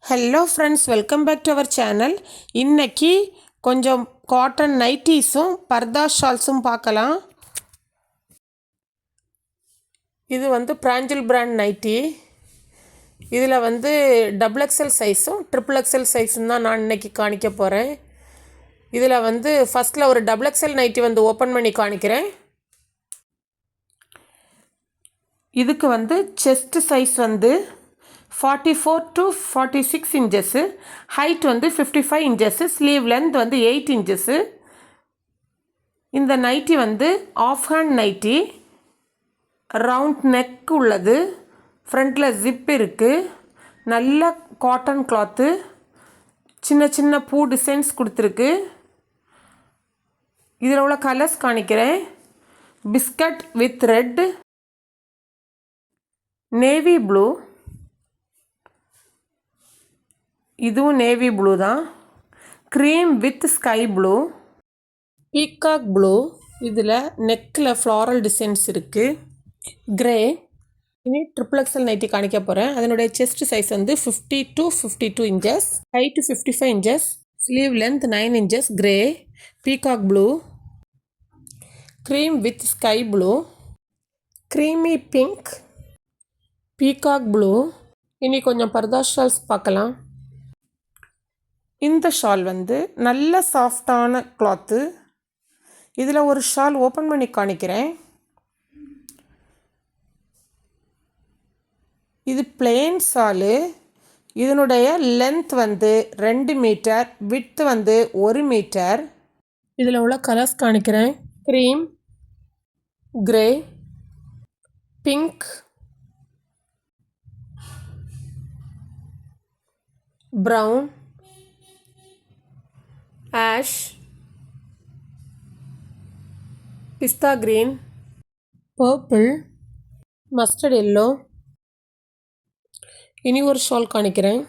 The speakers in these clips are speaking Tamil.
Hello friends, welcome back to our channel. இன்றைக்கி கொஞ்சம் காட்டன் நைட்டீஸும் பர்தா ஷால்ஸும் பார்க்கலாம். இது பிராஞ்சில் பிராண்ட் நைட்டி. இதில் XXL சைஸும் XXL சைஸும் தான் நான் இன்றைக்கி காணிக்க போகிறேன். இதில் ஃபஸ்ட்டில் ஒரு XXL நைட்டி ஓப்பன் பண்ணி காணிக்கிறேன். இதுக்கு chest size 44 to 46 inches, height 55 inches, sleeve length 8 inches. இந்த nighty half hand nighty, round neck உள்ளது, ஃப்ரண்ட்டில் ஜிப் இருக்குது, நல்ல காட்டன் கிளாத்து, சின்ன சின்ன பூ டிசைன்ஸ் கொடுத்துருக்கு. இதில் உள்ள கலர்ஸ் காணிக்கிறேன். Biscuit with red, navy blue, இதுவும் நேவி ப்ளூ தான், cream with sky blue, peacock blue. இதில் நெக்கில் ஃப்ளாரல் டிசைன்ஸ் இருக்குது. கிரே. இனி XXL நைட்டி காணிக்க போகிறேன். அதனுடைய chest size 50 to 52 inches, height 55 inches, sleeve length 9 inches. Grey, peacock blue, cream with sky blue, creamy pink, peacock blue. இனி கொஞ்சம் பர்தா ஷால்ஸ் பார்க்கலாம். இந்த ஷால் நல்ல சாஃப்டான கிளாத்து. இதில் ஒரு ஷால் ஓப்பன் பண்ணி காணிக்கிறேன். இது பிளெயின் ஷாலு. இதனுடைய லென்த் 2 மீட்டர், விட்த் 1 மீட்டர். இதில் உள்ள கலர்ஸ் காணிக்கிறேன். Cream, grey, pink, brown, ash, pista green, purple, mustard yellow. இனி ஒரு ஷால் காணிக்கிறேன்.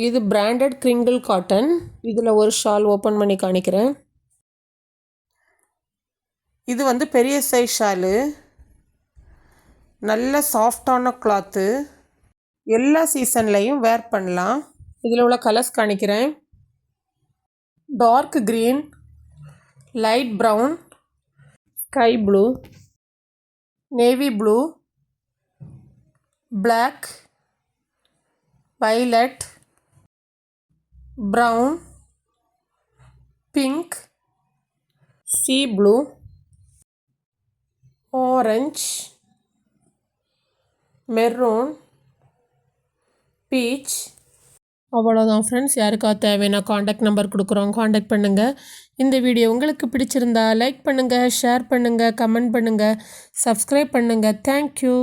இது பிராண்டட் கிரிங்கிள் காட்டன். இதில் ஒரு ஷால் ஓப்பன் பண்ணி காணிக்கிறேன். இது பெரிய சைஸ் ஷாலு, நல்ல சாஃப்டான கிளாத்து, எல்லா சீசன்லையும் வேர் பண்ணலாம். இதில் உள்ள கலர்ஸ் காணிக்கிறேன். Dark green, light brown, sky blue, navy blue, black, violet, brown, pink, sea blue, orange, maroon, peach. அவ்வளோதான் ஃப்ரெண்ட்ஸ். யாருக்காவது தேவையான காண்டாக்ட் நம்பர் கொடுக்குறோம், காண்டாக்ட் பண்ணுங்கள். இந்த வீடியோ உங்களுக்கு பிடிச்சிருந்தா லைக் பண்ணுங்கள், ஷேர் பண்ணுங்கள், கமெண்ட் பண்ணுங்கள், சப்ஸ்கிரைப் பண்ணுங்கள். தேங்க்யூ.